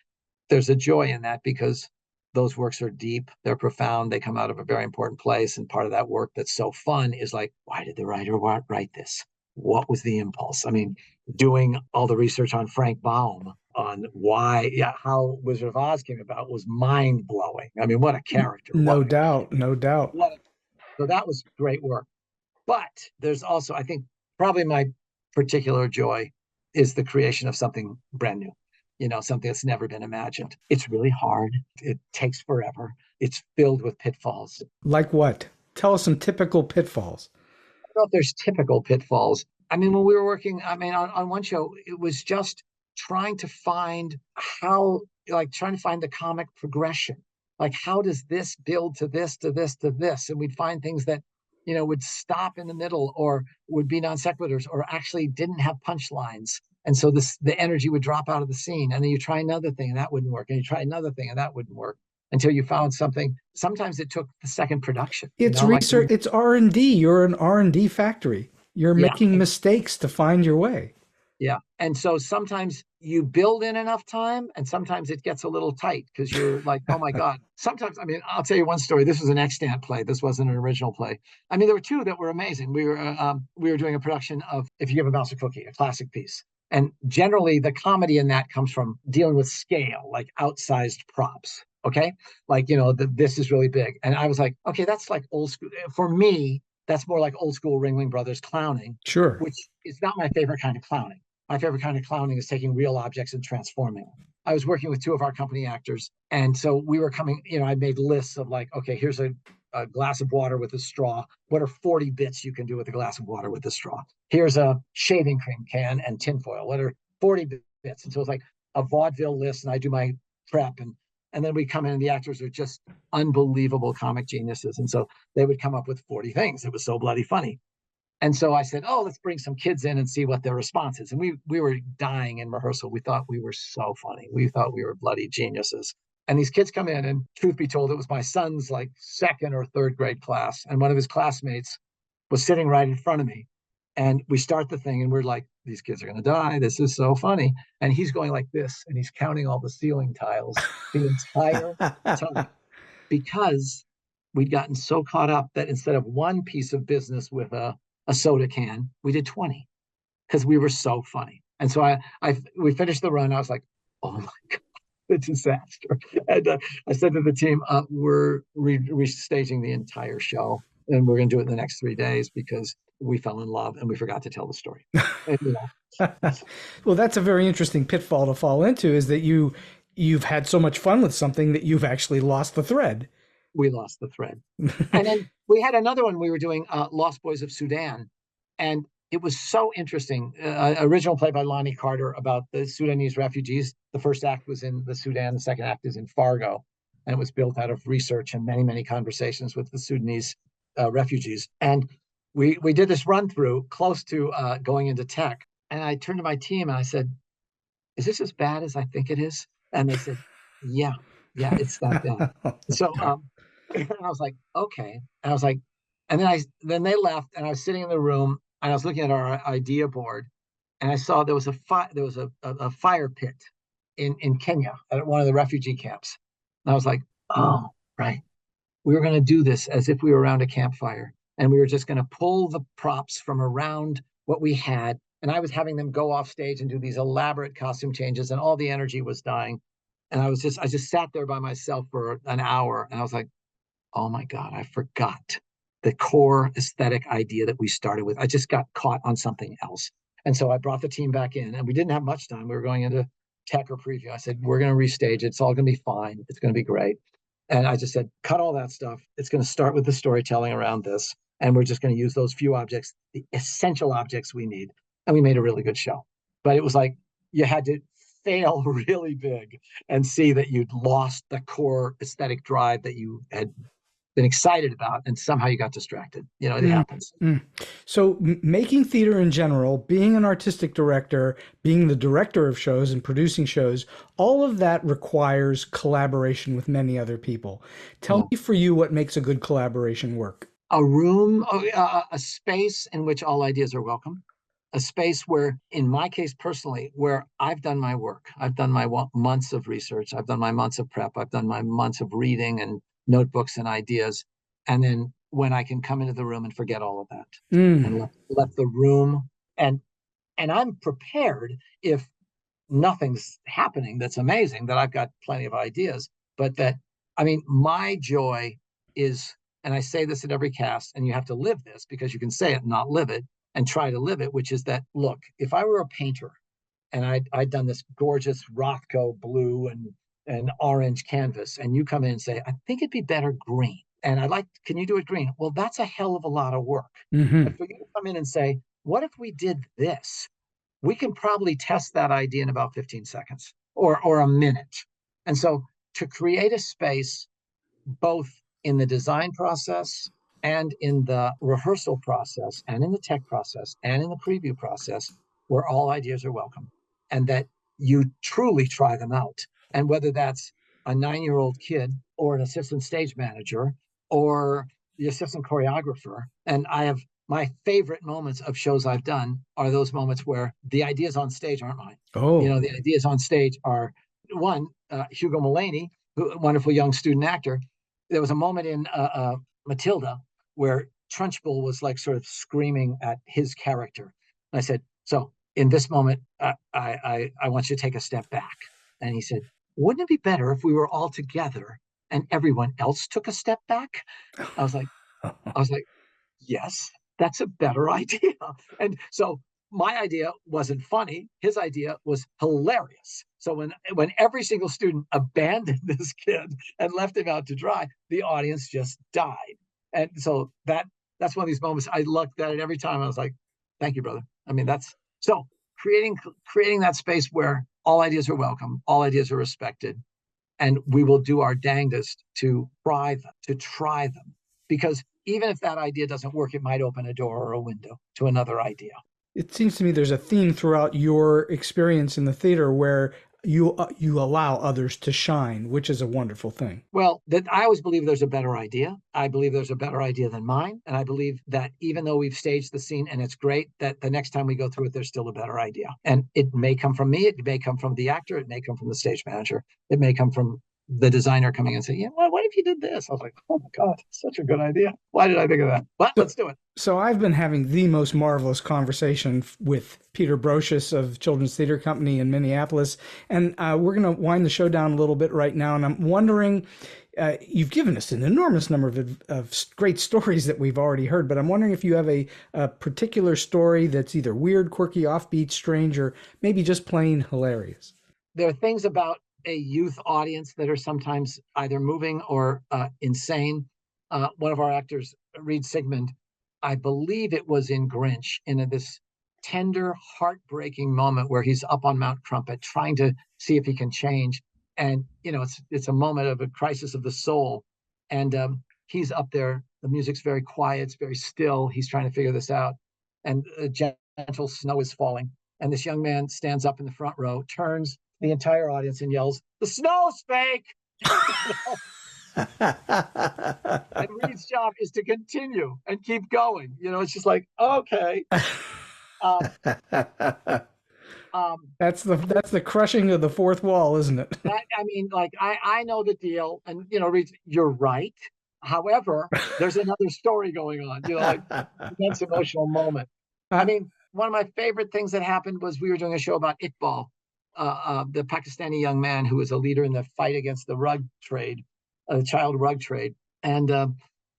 [SPEAKER 2] There's a joy in that, because those works are deep, they're profound, they come out of a very important place. And part of that work that's so fun is like, why did the writer write this? What was the impulse? I mean, doing all the research on Frank Baum on how Wizard of Oz came about was mind blowing. I mean, what a character.
[SPEAKER 1] No doubt.
[SPEAKER 2] So that was great work. But there's also, I think, probably my particular joy is the creation of something brand new, something that's never been imagined. It's really hard. It takes forever. It's filled with pitfalls.
[SPEAKER 1] Like what? Tell us some typical pitfalls.
[SPEAKER 2] I don't know if there's typical pitfalls. I mean, when we were working, on one show, it was just trying to find the comic progression. Like, how does this build to this, to this, to this? And we'd find things that, would stop in the middle, or would be non sequiturs, or actually didn't have punchlines. And so the energy would drop out of the scene. And then you try another thing and that wouldn't work. And you try another thing and that wouldn't work, until you found something. Sometimes it took the second production.
[SPEAKER 1] It's research. It's R&D. You're an R&D factory. You're making mistakes to find your way.
[SPEAKER 2] Yeah. And so sometimes you build in enough time, and sometimes it gets a little tight, because you're like, oh my God. Sometimes, I'll tell you one story. This was an extant play. This wasn't an original play. There were two that were amazing. We were doing a production of If You Give a Mouse a Cookie, a classic piece. And generally the comedy in that comes from dealing with scale, like outsized props. Okay. Like, this is really big. And I was like, okay, that's like old school. For me, that's more like old school Ringling Brothers clowning.
[SPEAKER 1] Sure.
[SPEAKER 2] Which is not my favorite kind of clowning. My favorite kind of clowning is taking real objects and transforming them. I was working with two of our company actors. And so we were coming, I made lists of like, okay, here's a glass of water with a straw. What are 40 bits you can do with a glass of water with a straw? Here's a shaving cream can and tinfoil. What are 40 bits? And so it's like a vaudeville list, and I do my prep, and then we come in, and the actors are just unbelievable comic geniuses. And so they would come up with 40 things. It was so bloody funny. And so I said, let's bring some kids in and see what their response is. And we were dying in rehearsal. We thought we were so funny. We thought we were bloody geniuses. And these kids come in, and truth be told, it was my son's like second or third grade class. And one of his classmates was sitting right in front of me. And we start the thing and we're like, these kids are going to die. This is so funny. And he's going like this and he's counting all the ceiling tiles the entire time because we'd gotten so caught up that instead of one piece of business with a soda can, we did 20 because we were so funny. And so we finished the run. I was like, oh my God, the disaster. And I said to the team, we're restaging the entire show and we're going to do it in the next 3 days because we fell in love and we forgot to tell the story. And,
[SPEAKER 1] Well, that's a very interesting pitfall to fall into, is that you've had so much fun with something that you've actually lost the thread.
[SPEAKER 2] We lost the thread. And then we had another one we were doing, Lost Boys of Sudan. And it was so interesting. Original play by Lonnie Carter about the Sudanese refugees. The first act was in the Sudan. The second act is in Fargo. And it was built out of research and many, many conversations with the Sudanese refugees. And we did this run through close to going into tech. And I turned to my team and I said, is this as bad as I think it is? And they said, yeah, it's that bad. So and I was like, okay. And I was like, and then they left and I was sitting in the room and I was looking at our idea board and I saw there was a fire pit in Kenya at one of the refugee camps. And I was like, oh, right. We were going to do this as if we were around a campfire. And we were just going to pull the props from around what we had. And I was having them go off stage and do these elaborate costume changes, and all the energy was dying. And I just sat there by myself for an hour. And I was like, oh my God, I forgot the core aesthetic idea that we started with. I just got caught on something else. And so I brought the team back in and we didn't have much time. We were going into tech or preview. I said, we're going to restage it. It's all going to be fine. It's going to be great. And I just said, cut all that stuff. It's going to start with the storytelling around this. And we're just going to use those few objects, the essential objects we need. And we made a really good show. But it was like, you had to fail really big and see that you'd lost the core aesthetic drive that you had been excited about, and somehow you got distracted. It happens.
[SPEAKER 1] So making theater in general, being an artistic director, being the director of shows and producing shows, all of that requires collaboration with many other people. Tell me for you what makes a good collaboration work.
[SPEAKER 2] A room, a space in which all ideas are welcome. A space where, in my case personally, where I've done my work, I've done my months of research, I've done my months of prep, I've done my months of reading and notebooks and ideas. And then when I can come into the room and forget all of that and let the room, and I'm prepared if nothing's happening that's amazing, that I've got plenty of ideas, but my joy is, and I say this at every cast, and you have to live this because you can say it and not live it, and try to live it, which is that, look, if I were a painter and I'd done this gorgeous Rothko blue and orange canvas, and you come in and say, I think it'd be better green. And can you do it green? Well, that's a hell of a lot of work. But for you to come in and say, what if we did this? We can probably test that idea in about 15 seconds or a minute. And so to create a space, both in the design process and in the rehearsal process and in the tech process and in the preview process, where all ideas are welcome and that you truly try them out. And whether that's a 9-year-old kid or an assistant stage manager or the assistant choreographer. And I have my favorite moments of shows I've done are those moments where the ideas on stage aren't mine. The ideas on stage are Hugo Mulaney, a wonderful young student actor. There was a moment in Matilda where Trunchbull was like sort of screaming at his character. And I said, so in this moment, I want you to take a step back. And he said, wouldn't it be better if we were all together and everyone else took a step back? I was like, yes, that's a better idea. And so my idea wasn't funny. His idea was hilarious. So when every single student abandoned this kid and left him out to dry, the audience just died. And so that's one of these moments I looked at it every time. I was like, thank you, brother. I mean, that's so creating that space where all ideas are welcome, all ideas are respected, and we will do our dangdest to try them. Because even if that idea doesn't work, it might open a door or a window to another idea.
[SPEAKER 1] It seems to me there's a theme throughout your experience in the theater where you allow others to shine, which is a wonderful thing.
[SPEAKER 2] Well, I always believe there's a better idea. I believe there's a better idea than mine. And I believe that even though we've staged the scene and it's great, that the next time we go through it, there's still a better idea. And it may come from me. It may come from the actor. It may come from the stage manager. It may come from the designer coming and saying, what if you did this? I was like, oh my God, such a good idea. Why did I think of that? But let's do it.
[SPEAKER 1] So I've been having the most marvelous conversation with Peter Brosius of Children's Theatre Company in Minneapolis. And we're going to wind the show down a little bit right now. And I'm wondering, you've given us an enormous number of great stories that we've already heard, but I'm wondering if you have a particular story that's either weird, quirky, offbeat, strange, or maybe just plain hilarious.
[SPEAKER 2] There are things about a youth audience that are sometimes either moving or insane. One of our actors, Reed Sigmund, I believe it was in Grinch, in this tender, heartbreaking moment where he's up on Mount Crumpet trying to see if he can change. And, it's a moment of a crisis of the soul. And he's up there. The music's very quiet. It's very still. He's trying to figure this out. And gentle snow is falling. And this young man stands up in the front row, turns the entire audience and yells, "The snow's fake!" And Reed's job is to continue and keep going. It's just like, okay.
[SPEAKER 1] That's the crushing of the fourth wall, isn't it?
[SPEAKER 2] I know the deal, and Reed, you're right. However, there's another story going on. That's an emotional moment. One of my favorite things that happened was we were doing a show about Iqbal, the Pakistani young man who was a leader in the fight against the rug trade, the child rug trade. And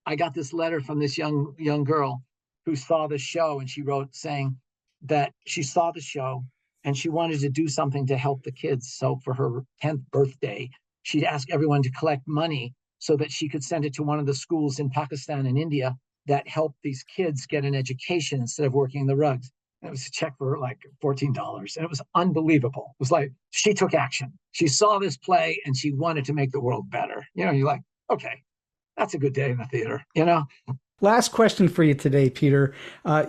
[SPEAKER 2] I got this letter from this young girl who saw the show, and she wrote saying that she saw the show and she wanted to do something to help the kids. So for her 10th birthday, she'd ask everyone to collect money so that she could send it to one of the schools in Pakistan and India that helped these kids get an education instead of working the rugs. And it was a check for like $14. And it was unbelievable. It was like, she took action. She saw this play and she wanted to make the world better. You're like, okay, that's a good day in the theater,
[SPEAKER 1] Last question for you today, Peter.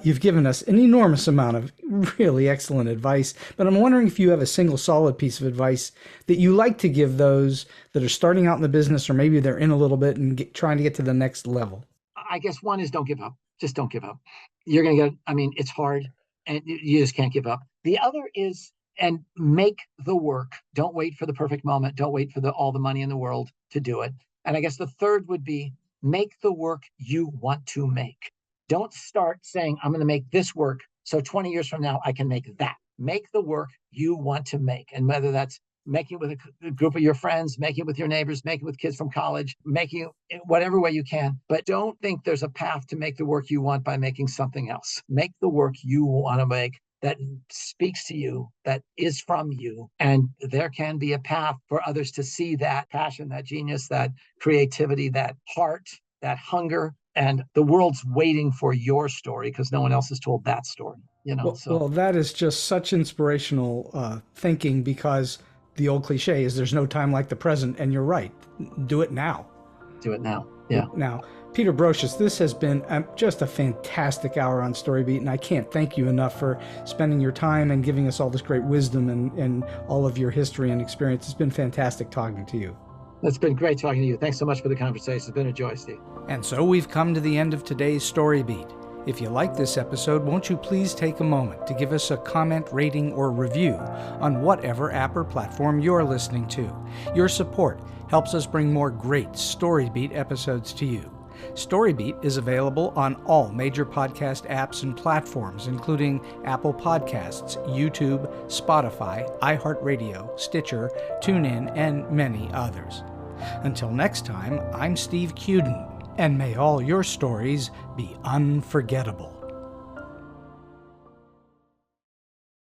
[SPEAKER 1] You've given us an enormous amount of really excellent advice, but I'm wondering if you have a single solid piece of advice that you like to give those that are starting out in the business, or maybe they're in a little bit and trying to get to the next level.
[SPEAKER 2] I guess one is don't give up. Just don't give up. You're going to get, it's hard and you just can't give up. The other is, and make the work. Don't wait for the perfect moment. Don't wait for all the money in the world to do it. And I guess the third would be, make the work you want to make. Don't start saying, I'm going to make this work, so 20 years from now, I can make that. Make the work you want to make. And whether that's making it with a group of your friends, making it with your neighbors, making it with kids from college, making it whatever way you can. But don't think there's a path to make the work you want by making something else. Make the work you want to make that speaks to you, that is from you. And there can be a path for others to see that passion, that genius, that creativity, that heart, that hunger. And the world's waiting for your story because no one else has told that story.
[SPEAKER 1] Well, that is just such inspirational thinking, because the old cliche is there's no time like the present. And you're right. Do it now.
[SPEAKER 2] Do it now. Yeah.
[SPEAKER 1] Now, Peter Brosius, this has been just a fantastic hour on StoryBeat, and I can't thank you enough for spending your time and giving us all this great wisdom and all of your history and experience. It's been fantastic talking to you.
[SPEAKER 2] It's been great talking to you. Thanks so much for the conversation. It's been a joy, Steve.
[SPEAKER 1] And so we've come to the end of today's StoryBeat. If you like this episode, won't you please take a moment to give us a comment, rating, or review on whatever app or platform you're listening to. Your support helps us bring more great StoryBeat episodes to you. StoryBeat is available on all major podcast apps and platforms, including Apple Podcasts, YouTube, Spotify, iHeartRadio, Stitcher, TuneIn, and many others. Until next time, I'm Steve Cuden, and may all your stories be unforgettable.